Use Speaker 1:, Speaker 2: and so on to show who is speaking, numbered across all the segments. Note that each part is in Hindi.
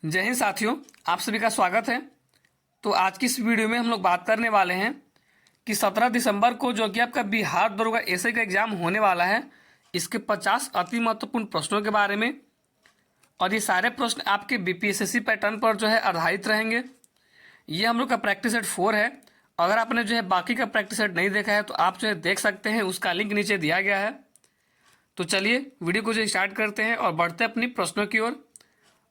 Speaker 1: जय हिंद साथियों, आप सभी का स्वागत है। तो आज की इस वीडियो में हम लोग बात करने वाले हैं कि 17 दिसंबर को जो कि आपका बिहार दरोगा एसआई का एग्जाम होने वाला है, इसके 50 अति महत्वपूर्ण प्रश्नों के बारे में। और ये सारे प्रश्न आपके बीपीएससी पैटर्न पर जो है आधारित रहेंगे। ये हम लोग का प्रैक्टिस सेट 4 है। अगर आपने जो है बाकी का प्रैक्टिस सेट नहीं देखा है तो आप जो है देख सकते हैं, उसका लिंक नीचे दिया गया है। तो चलिए वीडियो को जो स्टार्ट करते हैं और बढ़ते हैं अपनी प्रश्नों की ओर।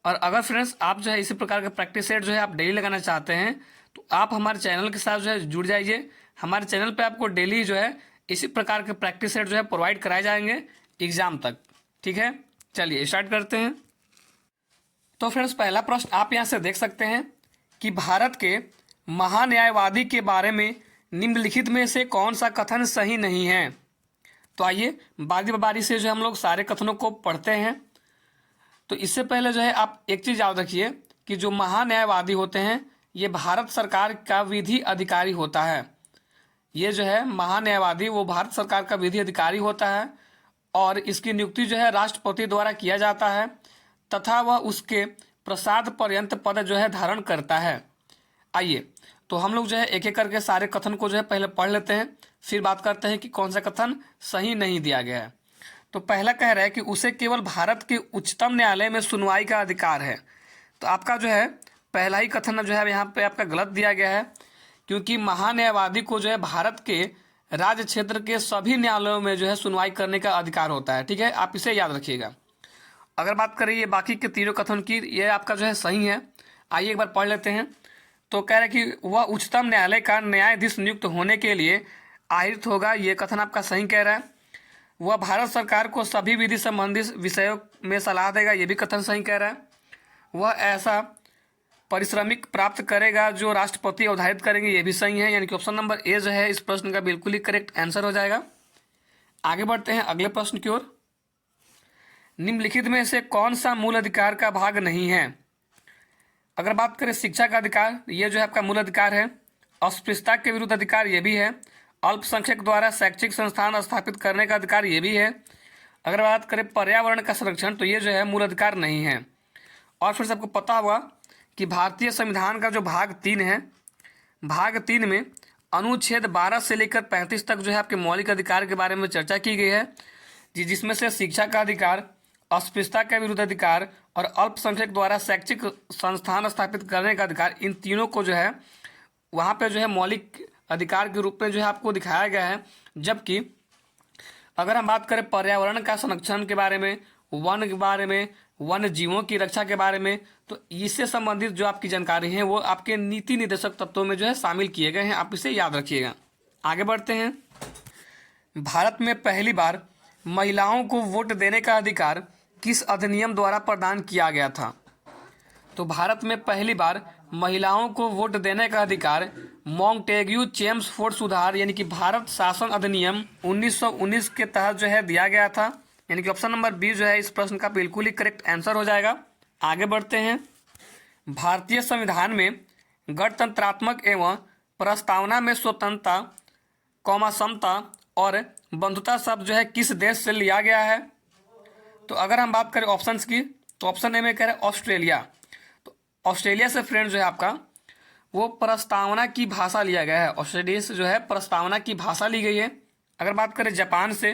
Speaker 1: और अगर फ्रेंड्स आप जो है इसी प्रकार का प्रैक्टिस सेट जो है आप डेली लगाना चाहते हैं तो आप हमारे चैनल के साथ जो है जुड़ जाइए। हमारे चैनल पे आपको डेली जो है इसी प्रकार के प्रैक्टिस सेट जो है प्रोवाइड कराए जाएंगे एग्जाम तक। ठीक है, चलिए स्टार्ट करते हैं। तो फ्रेंड्स पहला प्रश्न आप यहाँ से देख सकते हैं कि भारत के महान्यायवादी के बारे में निम्नलिखित में से कौन सा कथन सही नहीं है। तो आइए बारी बारी से जो हम लोग सारे कथनों को पढ़ते हैं। तो इससे पहले जो है आप एक चीज़ याद रखिए कि जो महान्यायवादी होते हैं ये भारत सरकार का विधि अधिकारी होता है। ये जो है महान्यायवादी वो भारत सरकार का विधि अधिकारी होता है और इसकी नियुक्ति जो है राष्ट्रपति द्वारा किया जाता है तथा वह उसके प्रसाद पर्यंत पद जो है धारण करता है। आइए तो हम लोग जो है एक एक करके सारे कथन को जो है पहले पढ़ लेते हैं, फिर बात करते हैं कि कौन सा कथन सही नहीं दिया गया है। तो पहला कह रहा है कि उसे केवल भारत के उच्चतम न्यायालय में सुनवाई का अधिकार है। तो आपका जो है पहला ही कथन जो है यहाँ पे आपका गलत दिया गया है, क्योंकि महान्यायवादी को जो है भारत के राज्य क्षेत्र के सभी न्यायालयों में जो है सुनवाई करने का अधिकार होता है। ठीक है, आप इसे याद रखिएगा। अगर बात करें ये बाकी के तीनों कथन की, ये आपका जो है सही है। आइए एक बार पढ़ लेते हैं। तो कह रहे हैं कि वह उच्चतम न्यायालय का न्यायाधीश नियुक्त होने के लिए आहित होगा, ये कथन आपका सही कह रहा है। वह भारत सरकार को सभी विधि संबंधी विषयों में सलाह देगा, ये भी कथन सही कह रहा है। वह ऐसा पारिश्रमिक प्राप्त करेगा जो राष्ट्रपति अवधारित करेंगे, ये भी सही है। यानी कि ऑप्शन नंबर ए जो है इस प्रश्न का बिल्कुल ही करेक्ट आंसर हो जाएगा। आगे बढ़ते हैं अगले प्रश्न की ओर। निम्नलिखित में से कौन सा मूल अधिकार का भाग नहीं है। अगर बात करें शिक्षा का अधिकार, ये जो है आपका मूल अधिकार है। अस्पृश्यता के विरुद्ध अधिकार ये भी है। अल्पसंख्यक द्वारा शैक्षिक संस्थान स्थापित करने का अधिकार ये भी है। अगर बात करें पर्यावरण का संरक्षण, तो ये जो है मूल अधिकार नहीं है। और फिर सबको पता होगा कि भारतीय संविधान का जो भाग 3 है, भाग 3 में अनुच्छेद 12 से लेकर 35 तक जो है आपके मौलिक अधिकार के बारे में चर्चा की गई है, जिसमें से शिक्षा का अधिकार, अस्पृश्यता के विरुद्ध अधिकार और अल्पसंख्यक द्वारा शैक्षिक संस्थान स्थापित करने का अधिकार, इन तीनों को जो है वहाँ पे जो है मौलिक अधिकार के रूप में जो है आपको दिखाया गया है। जबकि अगर हम बात करें पर्यावरण का संरक्षण के बारे में, वन के बारे में, वन्य जीवों की रक्षा के बारे में, तो इससे संबंधित जो आपकी जानकारी है वो आपके नीति निर्देशक तत्वों में जो है शामिल किए गए हैं, आप इसे याद रखिएगा। आगे बढ़ते हैं। भारत में पहली बार महिलाओं को वोट देने का अधिकार किस अधिनियम द्वारा प्रदान किया गया था। तो भारत में पहली बार महिलाओं को वोट देने का अधिकार मॉन्टेग्यू चेम्सफोर्ड सुधार यानी कि भारत शासन अधिनियम 1919 के तहत जो है दिया गया था। यानी कि ऑप्शन नंबर बी जो है इस प्रश्न का बिल्कुल ही करेक्ट आंसर हो जाएगा। आगे बढ़ते हैं। भारतीय संविधान में गणतंत्रात्मक एवं प्रस्तावना में स्वतंत्रता, समता और बंधुता शब्द जो है किस देश से लिया गया है। तो अगर हम बात करें ऑप्शंस की, तो ऑप्शन ए में कह रहे हैं ऑस्ट्रेलिया। तो ऑस्ट्रेलिया से फ्रेंड जो है आपका वो प्रस्तावना की भाषा लिया गया है। ऑस्ट्रेलिया से जो है प्रस्तावना की भाषा ली गई है। अगर बात करें जापान से,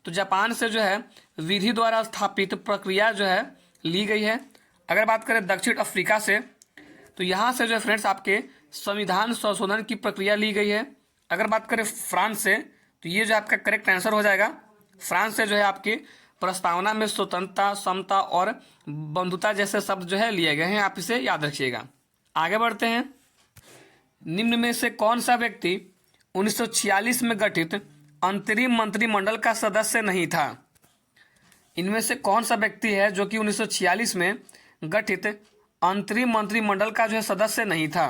Speaker 1: तो जापान से जो है विधि द्वारा स्थापित प्रक्रिया जो है ली गई है। अगर बात करें दक्षिण अफ्रीका से, तो यहाँ से जो है फ्रेंड्स आपके संविधान संशोधन की प्रक्रिया ली गई है। अगर बात करें फ्रांस से, तो ये जो आपका करेक्ट आंसर हो जाएगा। फ्रांस से जो है आपकी प्रस्तावना में स्वतंत्रता, समता और बंधुता जैसे शब्द जो है लिए गए हैं, आप इसे याद रखिएगा। आगे बढ़ते हैं। निम्न में से कौन सा व्यक्ति 1946 में गठित अंतरिम मंत्रिमंडल का सदस्य नहीं था। इनमें से कौन सा व्यक्ति है जो कि 1946 में गठित अंतरिम मंत्रिमंडल का जो है सदस्य नहीं था।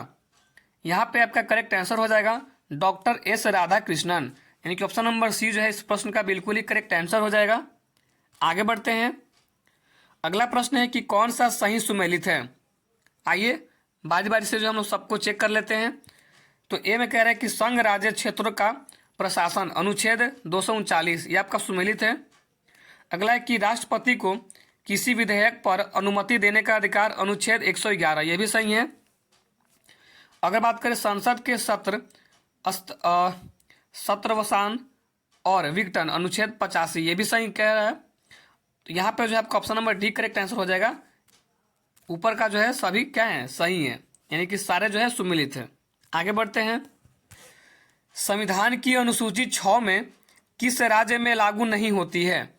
Speaker 1: यहाँ पे आपका करेक्ट आंसर हो जाएगा डॉक्टर एस राधाकृष्णन। यानी कि ऑप्शन नंबर सी जो है इस प्रश्न का बिल्कुल ही करेक्ट आंसर हो जाएगा। आगे बढ़ते हैं। अगला प्रश्न है कि कौन सा सही सुमेलित है। आइए बारी बारी से जो हम लोग सबको चेक कर लेते हैं। तो ए में कह रहे हैं कि संघ राज्य क्षेत्रों का प्रशासन, अनुच्छेद 239, ये आपका सुमेलित है। अगला है कि राष्ट्रपति को किसी विधेयक पर अनुमति देने का अधिकार अनुच्छेद 111, ये भी सही है। अगर बात करें संसद के सत्रवसान और विघटन अनुच्छेद 85, ये भी सही कह रहा है। तो यहाँ पे जो है आपका option number D correct answer हो जाएगा। ऊपर का जो है सभी क्या है, सही है, यानी कि सारे जो है सुमिलित है। आगे बढ़ते हैं। संविधान की अनुसूची 6 में किस राज्य में लागू नहीं होती है?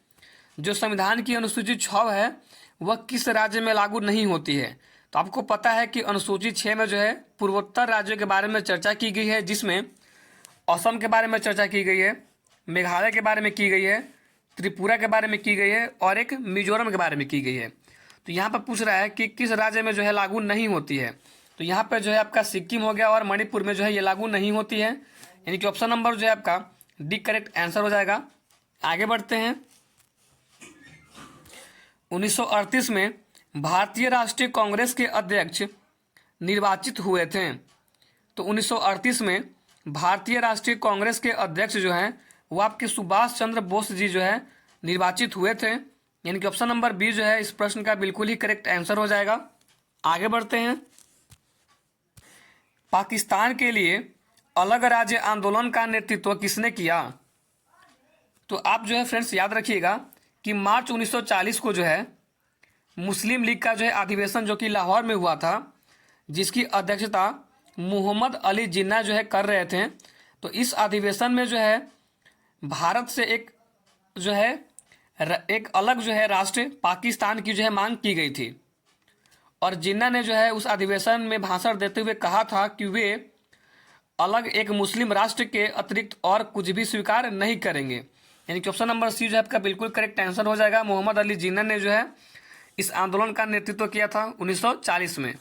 Speaker 1: जो संविधान की अनुसूची 6 है वह किस राज्य में लागू नहीं होती है? तो आपको पता है कि अनुसूची 6 में जो है पूर्वोत्तर राज्यों के बारे में चर्चा की गई है, जिसमें असम के बारे में चर्चा की गई है, मेघालय के बारे में की गई है, त्रिपुरा के बारे में की गई है और एक मिजोरम के बारे में की गई है। तो यहाँ पर पूछ रहा है कि किस राज्य में जो है लागू नहीं होती है। तो यहाँ पर जो है आपका सिक्किम हो गया और मणिपुर में जो है ये लागू नहीं होती है, यानी कि ऑप्शन नंबर जो है आपका डी करेक्ट आंसर हो जाएगा। आगे बढ़ते हैं। 1938 में भारतीय राष्ट्रीय कांग्रेस के अध्यक्ष निर्वाचित हुए थे। तो 1938 में भारतीय राष्ट्रीय कांग्रेस के अध्यक्ष जो हैं वो आपके सुभाष चंद्र बोस जी जो है निर्वाचित हुए थे, यानी कि ऑप्शन नंबर बी जो है इस प्रश्न का बिल्कुल ही करेक्ट आंसर हो जाएगा। आगे बढ़ते हैं। पाकिस्तान के लिए अलग राज्य आंदोलन का नेतृत्व किसने किया? तो आप जो है फ्रेंड्स याद रखिएगा कि मार्च 1940 को जो है मुस्लिम लीग का जो है अधिवेशन जो कि लाहौर में हुआ था, जिसकी अध्यक्षता मोहम्मद अली जिन्ना जो है कर रहे थे। तो इस अधिवेशन में जो है भारत से एक अलग जो है राष्ट्र पाकिस्तान की जो है मांग की गई थी और जिन्ना ने जो है उस अधिवेशन में भाषण देते हुए कहा था कि वे अलग एक मुस्लिम राष्ट्र के अतिरिक्त और कुछ भी स्वीकार नहीं करेंगे, यानी कि ऑप्शन नंबर सी जो है आपका बिल्कुल करेक्ट आंसर हो जाएगा। मोहम्मद अली जिन्ना ने जो है इस आंदोलन का नेतृत्व किया था 1940 में।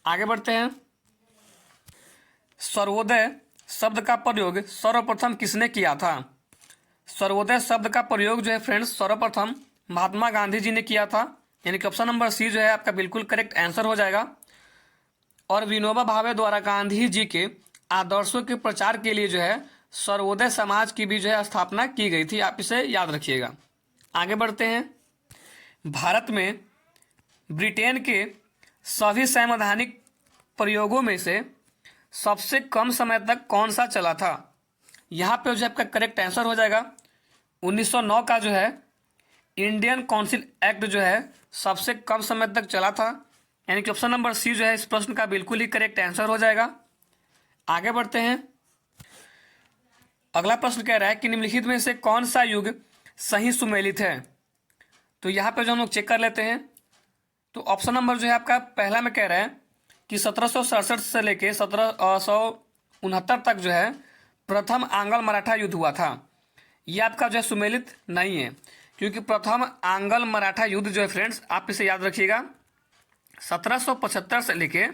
Speaker 1: आगे बढ़ते हैं। सर्वोदय शब्द का प्रयोग सर्वप्रथम किसने किया था? सर्वोदय शब्द का प्रयोग जो है फ्रेंड्स सर्वप्रथम महात्मा गांधी जी ने किया था, यानी कि ऑप्शन नंबर सी जो है आपका बिल्कुल करेक्ट आंसर हो जाएगा। और विनोबा भावे द्वारा गांधी जी के आदर्शों के प्रचार के लिए जो है सर्वोदय समाज की भी जो है स्थापना की गई थी, आप इसे याद रखिएगा। आगे बढ़ते हैं। भारत में ब्रिटेन के सभी संवैधानिक प्रयोगों में से सबसे कम समय तक कौन सा चला था? यहाँ पे जो आपका करेक्ट आंसर हो जाएगा 1909 का जो है इंडियन काउंसिल एक्ट जो है सबसे कम समय तक चला था, यानी कि ऑप्शन नंबर सी जो है इस प्रश्न का बिल्कुल ही करेक्ट आंसर हो जाएगा। आगे बढ़ते हैं। अगला प्रश्न कह रहा है कि निम्नलिखित में से कौन सा युग सही सुमेलित है? तो यहाँ पे जो हम लोग चेक कर लेते हैं तो ऑप्शन नंबर जो है आपका पहला में कह रहा है कि 1767 से लेके 1769 तक जो है प्रथम आंग्ल मराठा युद्ध हुआ था। यह आपका जो है सुमेलित नहीं है, क्योंकि प्रथम आंग्ल मराठा युद्ध जो है फ्रेंड्स आप इसे याद रखिएगा 1775 से लेके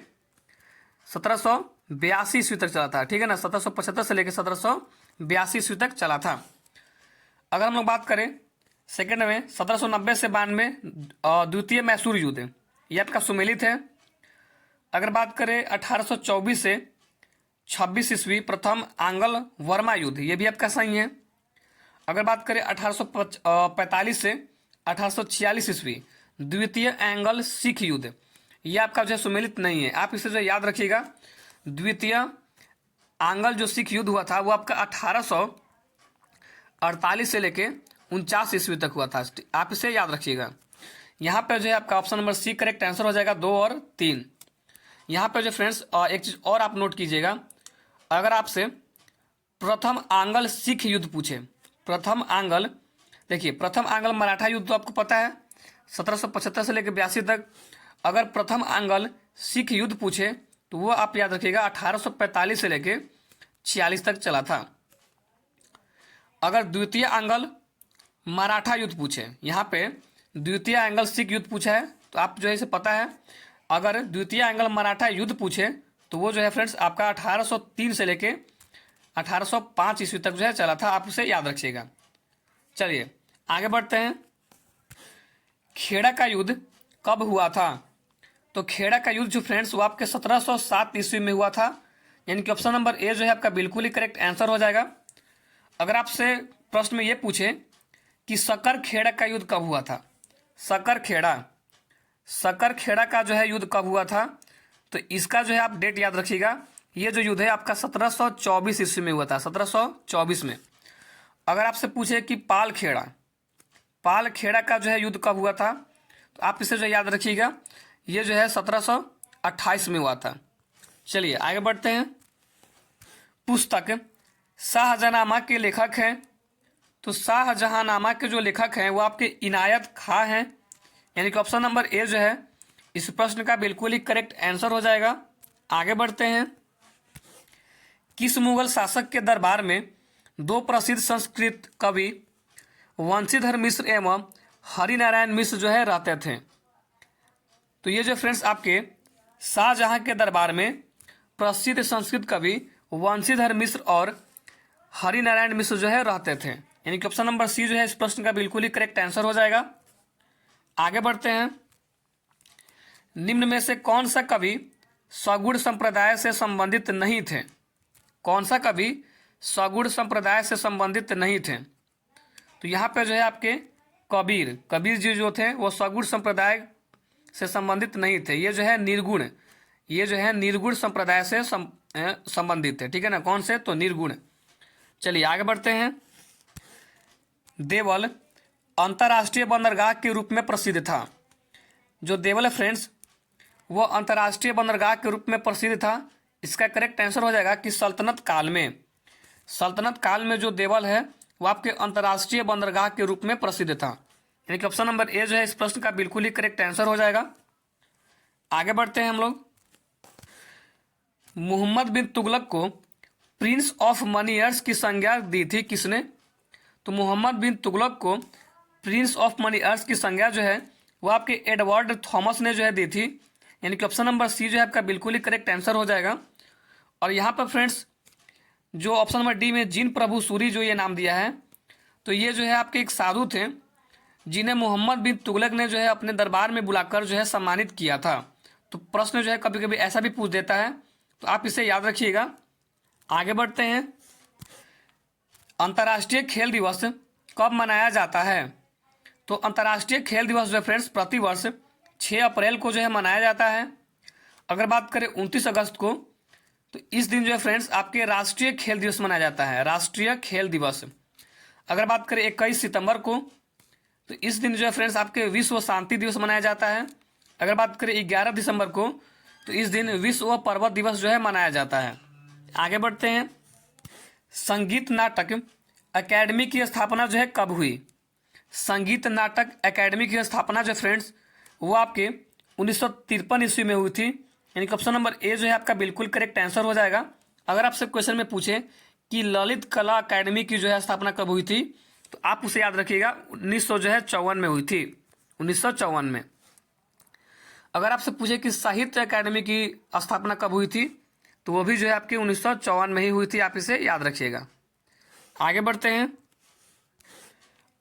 Speaker 1: 1782 ईस्वी तक चला था, ठीक है ना। 1775 से लेके 1782 ईस्वी तक चला था। अगर हम लोग बात करें सेकेंड में 1790 से 92 द्वितीय मैसूर युद्ध, यह आपका सुमेलित है। अगर बात करें 1824 से 26 ईस्वी प्रथम आंग्ल वर्मा युद्ध, ये भी आपका सही है। अगर बात करें 1845 से 1846 ईस्वी द्वितीय एंग्ल सिख युद्ध, ये आपका जो है सुमेलित नहीं है, आप इसे जो याद रखिएगा। द्वितीय आंग्ल जो सिख युद्ध हुआ था वो आपका 1848 से लेके 49 ईस्वी तक हुआ था, आप इसे याद रखिएगा। यहाँ पर जो है आपका option number C correct answer हो जाएगा 2 और 3। यहाँ पर जो फ्रेंड्स एक चीज़ और आप नोट कीजिएगा, अगर आपसे प्रथम आंग्ल सिख युद्ध पूछे, प्रथम आंग्ल, देखिए प्रथम आंग्ल मराठा युद्ध तो आपको पता है 1775 से लेकर 82 तक। अगर प्रथम आंग्ल सिख युद्ध पूछे तो वो आप याद रखिएगा 1845 से लेकर 46 तक चला था। अगर द्वितीय आंग्ल मराठा युद्ध पूछे, यहाँ पे द्वितीय आंग्ल सिख युद्ध पूछा है तो आप जो है इसे पता है। अगर द्वितीय आंग्ल मराठा युद्ध पूछे तो वो जो है फ्रेंड्स आपका 1803 से लेके 1805 ईस्वी तक जो है चला था, आप इसे याद रखिएगा। चलिए आगे बढ़ते हैं। खेड़ा का युद्ध कब हुआ था? तो खेड़ा का युद्ध जो फ्रेंड्स वो आपके 1707 ईस्वी में हुआ था, यानी कि ऑप्शन नंबर ए जो है आपका बिल्कुल ही करेक्ट आंसर हो जाएगा। अगर आपसे प्रश्न में ये पूछे कि सकरखेड़ा का युद्ध कब हुआ था, सकरखेड़ा। सकरखेड़ा का जो है युद्ध कब हुआ था? तो इसका जो है आप डेट याद रखिएगा। ये जो युद्ध है आपका 1724 ईस्वी में हुआ था, 1724 में। अगर आपसे पूछे कि पालखेड़ा, पालखेड़ा का जो है युद्ध कब हुआ था, तो आप इसे जो याद रखिएगा, ये जो है 1728 में हुआ था। चलिए आगे बढ़ते हैं। पुस्तक शाहजहांनामा के लेखक हैं, तो शाहजहांनामा के जो लेखक हैं वो आपके इनायत खां हैं, यानी कि ऑप्शन नंबर ए जो है इस प्रश्न का बिल्कुल ही करेक्ट आंसर हो जाएगा। आगे बढ़ते हैं। किस मुगल शासक के दरबार में दो प्रसिद्ध संस्कृत कवि वंशीधर मिश्र एवं हरिनारायण मिश्र जो है रहते थे? तो ये जो फ्रेंड्स आपके शाहजहां के दरबार में प्रसिद्ध संस्कृत कवि वंशीधर मिश्र और हरिनारायण मिश्र जो है रहते थे, यानी कि ऑप्शन नंबर सी जो है इस प्रश्न का बिल्कुल ही करेक्ट आंसर हो जाएगा। आगे बढ़ते हैं। निम्न में से कौन सा कवि सगुण संप्रदाय से संबंधित नहीं थे? कौन सा कवि सगुण संप्रदाय से संबंधित नहीं थे? तो यहाँ पे जो है आपके कबीर जी जो थे वो सगुण संप्रदाय से संबंधित नहीं थे। ये जो है निर्गुण संप्रदाय से संबंधित है, ठीक है ना। कौन से? तो निर्गुण। चलिए आगे बढ़ते हैं। देवल अंतर्राष्ट्रीय बंदरगाह के रूप में प्रसिद्ध था। जो देवल है फ्रेंड्स वो अंतर्राष्ट्रीय बंदरगाह के रूप में प्रसिद्ध था। इसका करेक्ट आंसर हो जाएगा कि सल्तनत काल में जो देवल है वो आपके अंतर्राष्ट्रीय बंदरगाह के रूप में प्रसिद्ध था, यानी कि ऑप्शन नंबर ए जो है इस प्रश्न का बिल्कुल ही करेक्ट आंसर हो जाएगा। आगे बढ़ते हैं हम लोग। मोहम्मद बिन तुगलक को प्रिंस ऑफ मनीयर्स की संज्ञा दी थी किसने? तो मोहम्मद बिन तुगलक को प्रिंस ऑफ मनीयर्स की संज्ञा जो है वो आपके एडवर्ड थॉमस ने जो है दी थी, यानी कि ऑप्शन नंबर सी जो है आपका बिल्कुल ही करेक्ट आंसर हो जाएगा। और यहाँ पर फ्रेंड्स जो ऑप्शन नंबर डी में जिन प्रभु सूरी जो ये नाम दिया है, तो ये जो है आपके एक साधु थे जिन्हें मोहम्मद बिन तुगलक ने जो है अपने दरबार में बुलाकर जो है सम्मानित किया था। तो प्रश्न जो है कभी कभी ऐसा भी पूछ देता है, तो आप इसे याद रखिएगा। आगे बढ़ते हैं। अंतर्राष्ट्रीय खेल दिवस कब मनाया जाता है? तो अंतर्राष्ट्रीय खेल दिवस जो है फ्रेंड्स प्रतिवर्ष 6 अप्रैल को जो है मनाया जाता है। अगर बात करें 29 अगस्त को, तो इस दिन जो है फ्रेंड्स आपके राष्ट्रीय खेल दिवस मनाया जाता है, राष्ट्रीय खेल दिवस। अगर बात करें 21 सितंबर को, तो इस दिन जो है फ्रेंड्स आपके विश्व शांति दिवस मनाया जाता है। अगर बात करें 11 दिसंबर को, तो इस दिन विश्व पर्वत दिवस जो है मनाया जाता है। आगे बढ़ते हैं। संगीत नाटक अकेडमी की स्थापना जो है कब हुई? संगीत नाटक अकेडमी की स्थापना जो फ्रेंड्स वो आपके 1953 ईस्वी में हुई थी, यानी कि ऑप्शन नंबर ए जो है आपका बिल्कुल करेक्ट आंसर हो जाएगा। अगर आपसे क्वेश्चन में पूछे कि ललित कला अकेडमी की जो है स्थापना कब हुई थी, तो आप उसे याद रखिएगा 1954 में हुई थी, 1954 में। अगर आपसे पूछे कि साहित्य अकेडमी की स्थापना कब हुई थी, तो वो भी जो है आपकी 1954 में ही हुई थी, आप इसे याद रखिएगा। आगे बढ़ते हैं।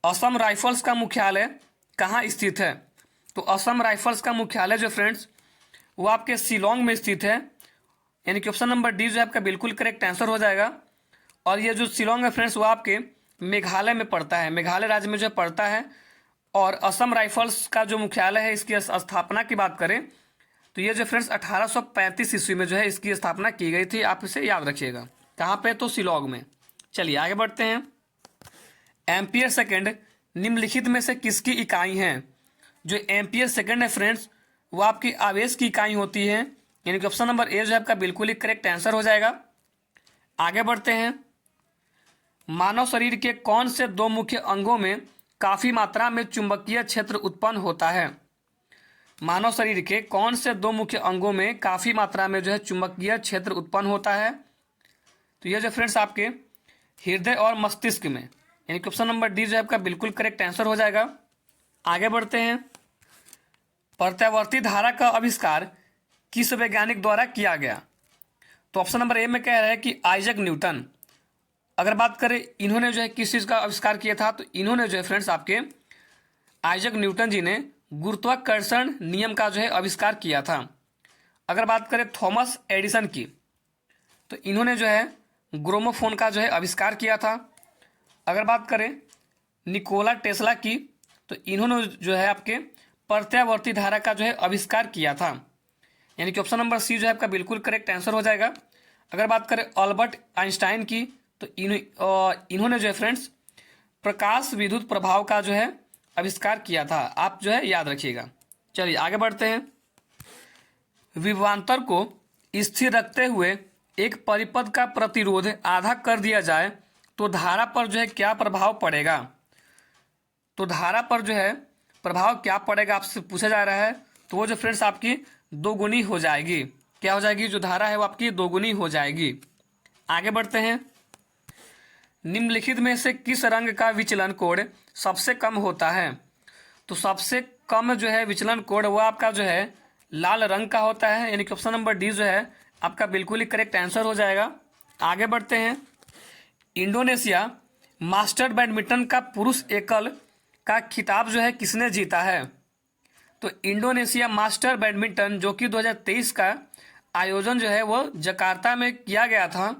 Speaker 1: असम राइफल्स का मुख्यालय कहाँ स्थित है? तो असम राइफल्स का मुख्यालय जो फ्रेंड्स वो आपके शिलोंग में स्थित है, यानी कि ऑप्शन नंबर डी जो है आपका बिल्कुल करेक्ट आंसर हो जाएगा। और ये जो शिलोंग है फ्रेंड्स वो आपके मेघालय में पड़ता है, मेघालय राज्य में जो पड़ता है। और असम राइफल्स का जो मुख्यालय है इसकी स्थापना की बात करें तो ये जो फ्रेंड्स 1835 ईस्वी में जो है इसकी स्थापना की गई थी, आप इसे याद रखिएगा। कहाँ पे? तो शिलोंग में। चलिए आगे बढ़ते हैं। एम्पियर सेकेंड निम्नलिखित में से किसकी इकाई है? जो एम्पियर सेकेंड है फ्रेंड्स वो आपकी आवेश की इकाई होती है, यानी कि ऑप्शन नंबर ए जो है आपका बिल्कुल ही करेक्ट आंसर हो जाएगा। आगे बढ़ते हैं। मानव शरीर के कौन से दो मुख्य अंगों में काफी मात्रा में चुंबकीय क्षेत्र उत्पन्न होता है? मानव शरीर के कौन से दो मुख्य अंगों में काफी मात्रा में जो है चुंबकीय क्षेत्र उत्पन्न होता है? तो ये जो फ्रेंड्स आपके हृदय और मस्तिष्क में, यानी कि ऑप्शन नंबर डी जो है आपका बिल्कुल करेक्ट आंसर हो जाएगा। आगे बढ़ते हैं। प्रत्यावर्ती धारा का आविष्कार किस वैज्ञानिक द्वारा किया गया? तो ऑप्शन नंबर ए में कह रहा है कि आइजैक न्यूटन। अगर बात करें इन्होंने जो है किस चीज़ का आविष्कार किया था, तो इन्होंने जो है फ्रेंड्स आपके आइजैक न्यूटन जी ने गुरुत्वाकर्षण नियम का जो है आविष्कार किया था। अगर बात करें थॉमस एडिसन की, तो इन्होंने जो है ग्रामोफोन का जो है आविष्कार किया था। अगर बात करें निकोला टेस्ला की, तो इन्होंने जो है आपके प्रत्यावर्ती धारा का जो है आविष्कार किया था। यानी कि ऑप्शन नंबर सी जो है आपका बिल्कुल करेक्ट आंसर हो जाएगा। अगर बात करें अल्बर्ट आइंस्टाइन की, तो इन्होंने जो है फ्रेंड्स प्रकाश विद्युत प्रभाव का जो है आविष्कार किया था। आप जो है याद रखिएगा। चलिए आगे बढ़ते हैं। विभवांतर को स्थिर रखते हुए एक परिपथ का प्रतिरोध आधा कर दिया जाए तो धारा पर जो है क्या प्रभाव पड़ेगा। तो धारा पर जो है प्रभाव क्या पड़ेगा आपसे पूछा जा रहा है। तो वो जो फ्रेंड्स आपकी दोगुनी हो जाएगी। क्या हो जाएगी, जो धारा है वो आपकी दोगुनी हो जाएगी। आगे बढ़ते हैं। निम्नलिखित में से किस रंग का विचलन कोण सबसे कम होता है। तो सबसे कम जो है विचलन कोण वो आपका जो है लाल रंग का होता है। यानी कि ऑप्शन नंबर डी जो है आपका बिल्कुल ही करेक्ट आंसर हो जाएगा। आगे बढ़ते हैं। इंडोनेशिया मास्टर बैडमिंटन का पुरुष एकल का खिताब जो है किसने जीता है। तो इंडोनेशिया मास्टर बैडमिंटन जो कि 2023 का आयोजन जो है वो जकार्ता में किया गया था,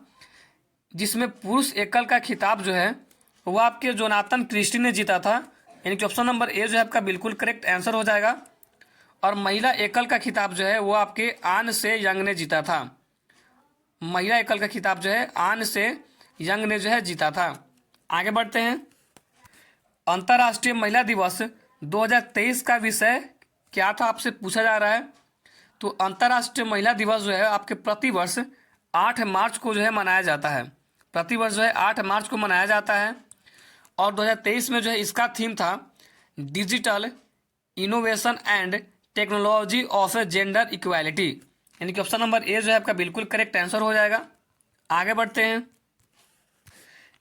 Speaker 1: जिसमें पुरुष एकल का खिताब जो है वो आपके जोनाथन क्रिस्टी ने जीता था। यानी कि ऑप्शन नंबर ए जो है आपका बिल्कुल करेक्ट आंसर हो जाएगा। और महिला एकल का खिताब जो है वो आपके आन से यंग ने जीता था। महिला एकल का खिताब जो है आन से यंग ने जो है जीता था। आगे बढ़ते हैं। अंतर्राष्ट्रीय महिला दिवस 2023 का विषय क्या था आपसे पूछा जा रहा है। तो अंतर्राष्ट्रीय महिला दिवस जो है आपके प्रतिवर्ष 8 मार्च को जो है मनाया जाता है। प्रतिवर्ष जो है 8 मार्च को मनाया जाता है। और 2023 में जो है इसका थीम था digital innovation and technology of gender equality. यानी कि ऑप्शन नंबर ए जो है आपका बिल्कुल करेक्ट आंसर हो जाएगा। आगे बढ़ते हैं।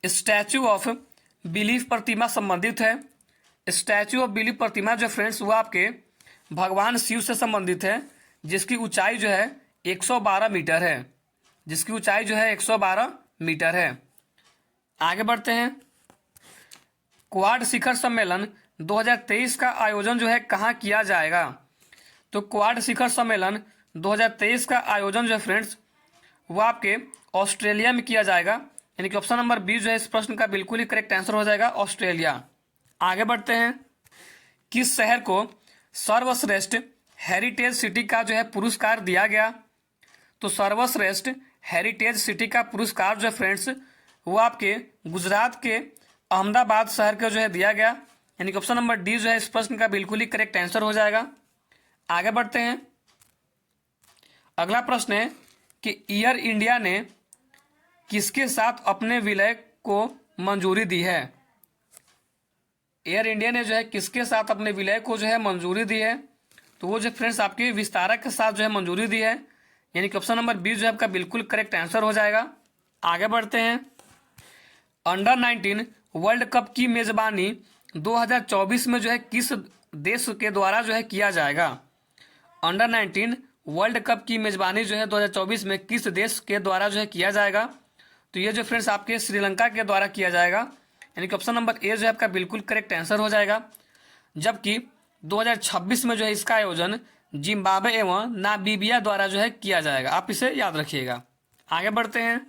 Speaker 1: स्टैचू ऑफ बिलीफ प्रतिमा संबंधित है। स्टैचू ऑफ बिलीफ प्रतिमा जो फ्रेंड्स वो आपके भगवान शिव से संबंधित है, जिसकी ऊंचाई जो है 112 मीटर है। जिसकी ऊंचाई जो है 112 मीटर है। आगे बढ़ते हैं। क्वाड शिखर सम्मेलन 2023 का आयोजन जो है कहाँ किया जाएगा। तो क्वाड शिखर सम्मेलन 2023 का आयोजन जो है फ्रेंड्स वो आपके ऑस्ट्रेलिया में किया जाएगा। यानी कि ऑप्शन नंबर बी जो है इस प्रश्न का बिल्कुल ही करेक्ट आंसर हो जाएगा, ऑस्ट्रेलिया। आगे बढ़ते हैं। किस शहर को सर्वश्रेष्ठ हेरिटेज सिटी का जो है पुरस्कार दिया गया। तो सर्वश्रेष्ठ हेरिटेज सिटी का पुरस्कार जो है फ्रेंड्स वो आपके गुजरात के अहमदाबाद शहर को जो है दिया गया। यानी कि ऑप्शन नंबर डी जो है इस प्रश्न का बिल्कुल ही करेक्ट आंसर हो जाएगा। आगे बढ़ते हैं। अगला प्रश्न है कि एयर इंडिया ने किसके साथ अपने विलय को मंजूरी दी है। एयर इंडिया ने जो है किसके साथ अपने विलय को जो है मंजूरी दी है। तो वो जो फ्रेंड्स आपके विस्तारक के साथ जो है मंजूरी दी है। यानी कि ऑप्शन नंबर बी जो है आपका बिल्कुल करेक्ट आंसर हो जाएगा। आगे बढ़ते हैं। अंडर 19 वर्ल्ड कप की मेजबानी 2024 में जो है किस देश के द्वारा जो है किया जाएगा। अंडर 19 वर्ल्ड कप की मेजबानी जो है 2024 में किस देश के द्वारा जो है किया जाएगा। तो ये जो फ्रेंड्स आपके श्रीलंका के द्वारा किया जाएगा। यानी कि ऑप्शन नंबर ए जो है आपका बिल्कुल करेक्ट आंसर हो जाएगा। जबकि 2026 में जो है इसका आयोजन जिम्बाब्वे एवं नामीबिया द्वारा जो है किया जाएगा। आप इसे याद रखिएगा। आगे बढ़ते हैं।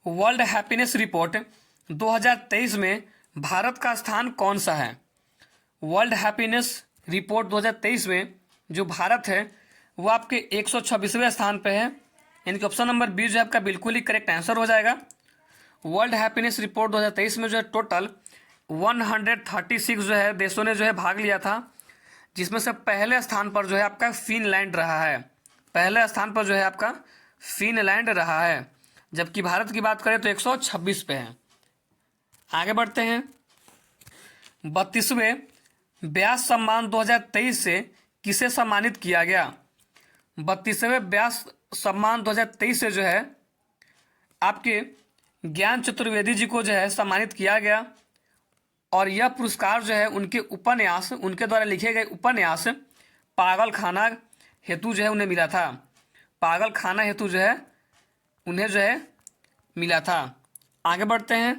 Speaker 1: वर्ल्ड हैप्पीनेस रिपोर्ट 2023 में भारत का स्थान कौन सा है। वर्ल्ड हैप्पीनेस रिपोर्ट 2023 में जो भारत है वो आपके 126वें स्थान पे है। यानी कि ऑप्शन नंबर बी जो है आपका बिल्कुल ही करेक्ट आंसर हो जाएगा। वर्ल्ड हैप्पीनेस रिपोर्ट 2023 में जो है टोटल 136 जो है देशों ने जो है भाग लिया था, जिसमें से पहले स्थान पर जो है आपका फिनलैंड रहा है। पहले स्थान पर जो है आपका फिनलैंड रहा है। जबकि भारत की बात करें तो 126 पे है। आगे बढ़ते हैं। 32वें व्यास सम्मान 2023 से किसे सम्मानित किया गया। 32वें व्यास सम्मान 2023 से जो है आपके ज्ञान चतुर्वेदी जी को जो है सम्मानित किया गया। और यह पुरस्कार जो है उनके उपन्यास, उनके द्वारा लिखे गए उपन्यास पागल खाना हेतु जो है उन्हें मिला था। पागल खाना हेतु जो है उन्हें जो है मिला था। आगे बढ़ते हैं।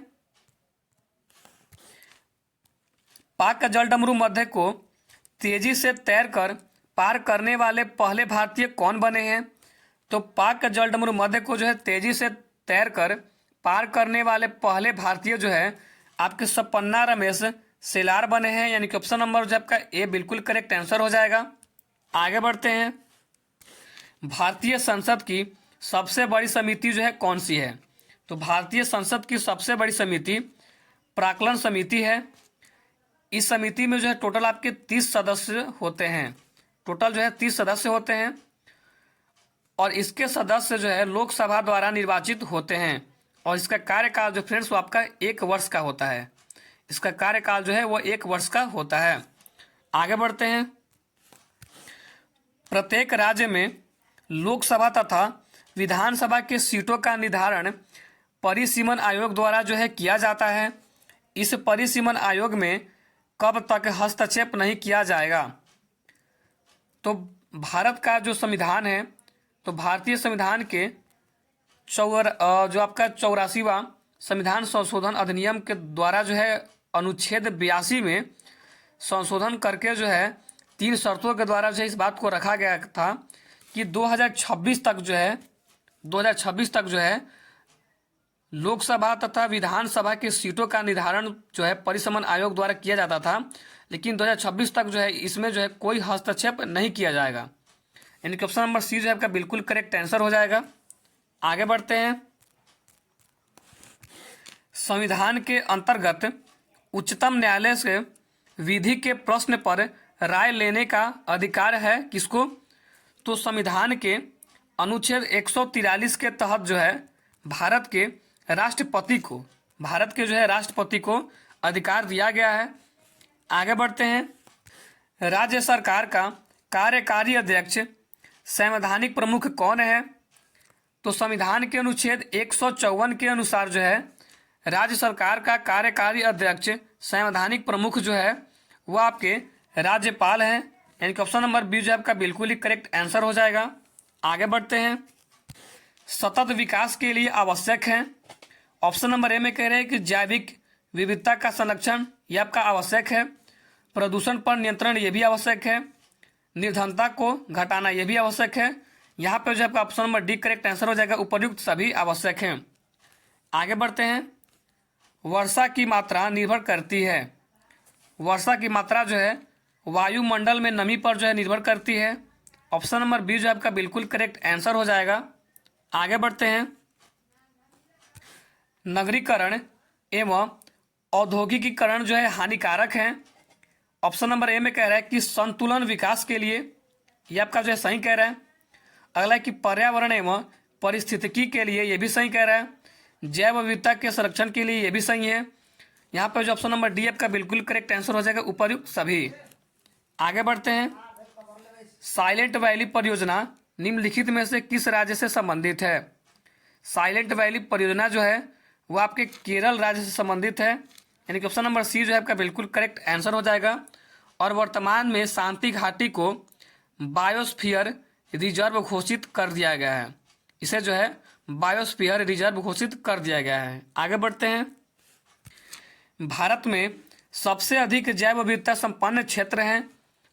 Speaker 1: पाक का जलडमरू मध्य को तेजी से तैरकर पार करने वाले पहले भारतीय कौन बने हैं। तो पाक का जलडमरू मध्य को जो है तेजी से तैरकर पार करने वाले पहले भारतीय जो है आपके सपन्ना रमेश सेलार बने हैं, यानी कि ऑप्शन नंबर जो आपका ए बिल्कुल करेक्ट आंसर हो जाएगा। आगे बढ़ते हैं। भारतीय संसद की सबसे बड़ी समिति जो है कौन सी है? तो भारतीय संसद की सबसे बड़ी समिति प्राक्कलन समिति है। इस समिति में जो है टोटल आपके 30 सदस्य होते हैं। टोटल जो है 30 सदस्य होते हैं और इसके सदस्य जो है लोकसभा द्वारा निर्वाचित होते हैं और इसका कार्यकाल जो फ्रेंड्स वो आपका 1 वर्ष का होता है। इसका कार्यकाल जो है वो 1 वर्ष का होता है। आगे बढ़ते हैं। प्रत्येक राज्य में लोकसभा तथा विधानसभा के सीटों का निर्धारण परिसीमन आयोग द्वारा जो है किया जाता है। इस परिसीमन आयोग में कब तक हस्तक्षेप नहीं किया जाएगा? तो भारत का जो संविधान है, तो भारतीय संविधान के जो आपका 84वां संविधान संशोधन अधिनियम के द्वारा जो है अनुच्छेद 82 में संशोधन करके जो है 3 शर्तों के द्वारा जो है इस बात को रखा गया था कि 2026 तक जो है लोकसभा तथा विधानसभा की सीटों का निर्धारण जो है परिसीमन आयोग द्वारा किया जाता था, लेकिन 2026 तक जो है इसमें जो है कोई हस्तक्षेप नहीं किया जाएगा। यानी कि ऑप्शन नंबर सी जो है आपका बिल्कुल करेक्ट आंसर हो जाएगा। आगे बढ़ते हैं। संविधान के अंतर्गत उच्चतम न्यायालय से विधि के प्रश्न पर राय लेने का अधिकार है किसको? तो संविधान के अनुच्छेद 143 के तहत जो है भारत के राष्ट्रपति को अधिकार दिया गया है। आगे बढ़ते हैं। राज्य सरकार का कार्यकारी अध्यक्ष संवैधानिक प्रमुख कौन है? तो संविधान के अनुच्छेद 154 के अनुसार जो है राज्य सरकार का कार्यकारी अध्यक्ष संवैधानिक प्रमुख जो है वो आपके राज्यपाल हैं। यानी कि ऑप्शन नंबर बी जो है आपका बिल्कुल ही करेक्ट आंसर हो जाएगा। आगे बढ़ते हैं। सतत विकास के लिए आवश्यक है। ऑप्शन नंबर ए में कह रहे हैं कि जैविक विविधता का संरक्षण यह आपका आवश्यक है। प्रदूषण पर नियंत्रण ये भी आवश्यक है। निर्धनता को घटाना यह भी आवश्यक है। यहाँ पर जो आपका option number D correct answer हो जाएगा। उपर्युक्त सभी आवश्यक हैं। आगे बढ़ते हैं। वर्षा की मात्रा निर्भर करती है। वर्षा की मात्रा जो है वायुमंडल में नमी पर जो है निर्भर करती है। ऑप्शन नंबर बी जो आपका बिल्कुल करेक्ट आंसर हो जाएगा। आगे बढ़ते हैं। नगरीकरण एवं औद्योगिकीकरण जो है हानिकारक है। ऑप्शन नंबर ए में कह रहा है कि संतुलन विकास के लिए, ये आपका जो है सही कह रहा है। अगला है कि पर्यावरण एवं पारिस्थितिकी के लिए, ये भी सही कह रहा है। जैव विविधता के संरक्षण के लिए, ये भी सही है। यहाँ पर जो ऑप्शन नंबर डी आपका बिल्कुल करेक्ट आंसर हो जाएगा। उपर्युक्त सभी। आगे बढ़ते हैं। साइलेंट वैली परियोजना निम्नलिखित में से किस राज्य से संबंधित है? साइलेंट वैली परियोजना जो है वो आपके केरल राज्य से संबंधित है। यानी कि ऑप्शन नंबर सी जो है आपका बिल्कुल करेक्ट आंसर हो जाएगा। और वर्तमान में शांति घाटी को बायोस्फीयर रिजर्व घोषित कर दिया गया है। इसे जो है बायोस्फीयर रिजर्व घोषित कर दिया गया है। आगे बढ़ते हैं। भारत में सबसे अधिक जैव विविधता संपन्न क्षेत्र हैं।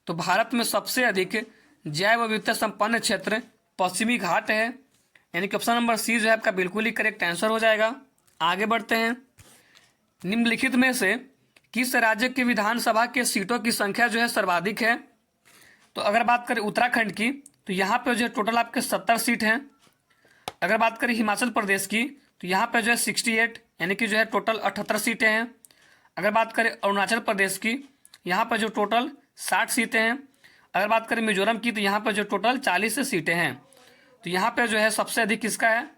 Speaker 1: तो भारत में सबसे अधिक जैव विविधता संपन्न क्षेत्र पश्चिमी घाट है। यानी कि ऑप्शन नंबर सी जो है आपका बिल्कुल ही करेक्ट आंसर हो जाएगा। आगे बढ़ते हैं। निम्नलिखित में से किस राज्य के विधानसभा के सीटों की संख्या जो है सर्वाधिक है? तो अगर बात करें उत्तराखंड की, तो यहाँ पे जो है टोटल आपके 70 सीट हैं। अगर बात करें हिमाचल प्रदेश की, तो यहाँ पे जो है 68 यानी कि जो है टोटल 78 सीटें हैं। अगर बात करें अरुणाचल प्रदेश की, यहाँ पर जो टोटल 60 सीटें हैं। अगर बात करें मिजोरम की, तो यहाँ पर जो टोटल 40 सीटें हैं। तो यहाँ पे जो है सबसे अधिक किसका है?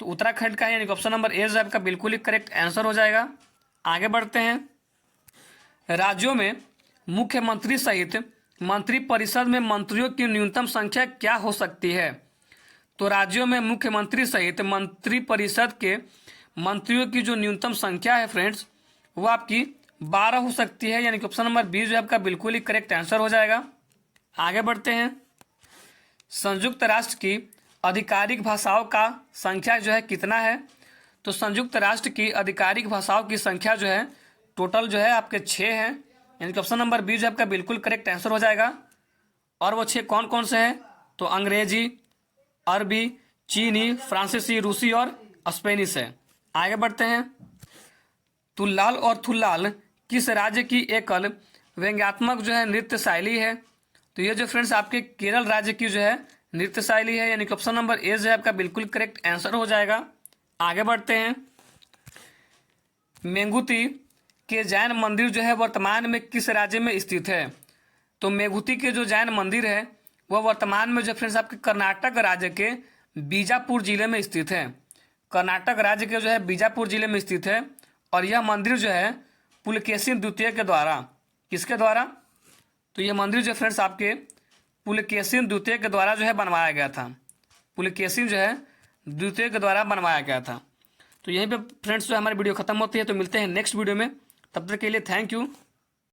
Speaker 1: तो उत्तराखंड का है। यानी कि ऑप्शन नंबर ए जो है आपका बिल्कुल ही करेक्ट आंसर हो जाएगा। आगे बढ़ते हैं। राज्यों में मुख्यमंत्री सहित मंत्रिपरिषद में मंत्रियों की न्यूनतम संख्या क्या हो सकती है? तो राज्यों में मुख्यमंत्री सहित मंत्रिपरिषद के मंत्रियों की जो न्यूनतम संख्या है फ्रेंड्स वो आपकी 12 हो सकती है। यानी कि ऑप्शन नंबर बी जो है आपका बिल्कुल ही करेक्ट आंसर हो जाएगा। आगे बढ़ते हैं। संयुक्त राष्ट्र की आधिकारिक भाषाओं का संख्या जो है कितना है? तो संयुक्त राष्ट्र की आधिकारिक भाषाओं की संख्या जो है टोटल जो है आपके 6 हैं। यानी कि ऑप्शन नंबर बी जो आपका बिल्कुल करेक्ट आंसर हो जाएगा। और वो 6 कौन कौन से हैं? तो अंग्रेजी, अरबी, चीनी, फ्रांसीसी, रूसी और स्पेनिश है। आगे बढ़ते हैं। तुल्लाल और थुल्लाल किस राज्य की एकल व्यंग्यात्मक जो है नृत्य शैली है? तो ये जो फ्रेंड्स आपके केरल राज्य की जो है नृत्य शैली है, यानी कि ऑप्शन नंबर ए जो है आपका बिल्कुल करेक्ट आंसर हो जाएगा। आगे बढ़ते हैं। मेंगुती के जैन मंदिर जो है वर्तमान में किस राज्य में स्थित है? तो मेंगुती के जो जैन मंदिर है वह वर्तमान में जो फ्रेंड्स आपके कर्नाटक राज्य के बीजापुर जिले में स्थित है। कर्नाटक राज्य के जो है बीजापुर जिले में स्थित है। और यह मंदिर जो है पुलकेशिन द्वितीय के द्वारा, किसके द्वारा? तो यह मंदिर जो फ्रेंड्स आपके पुलकेशिन द्वितीय के द्वारा जो है बनवाया गया था। पुलकेशिन जो है द्वितीय के द्वारा बनवाया गया था। तो यहीं पे फ्रेंड्स जो हमारी वीडियो खत्म होती है। तो मिलते हैं नेक्स्ट वीडियो में, तब तक के लिए थैंक यू।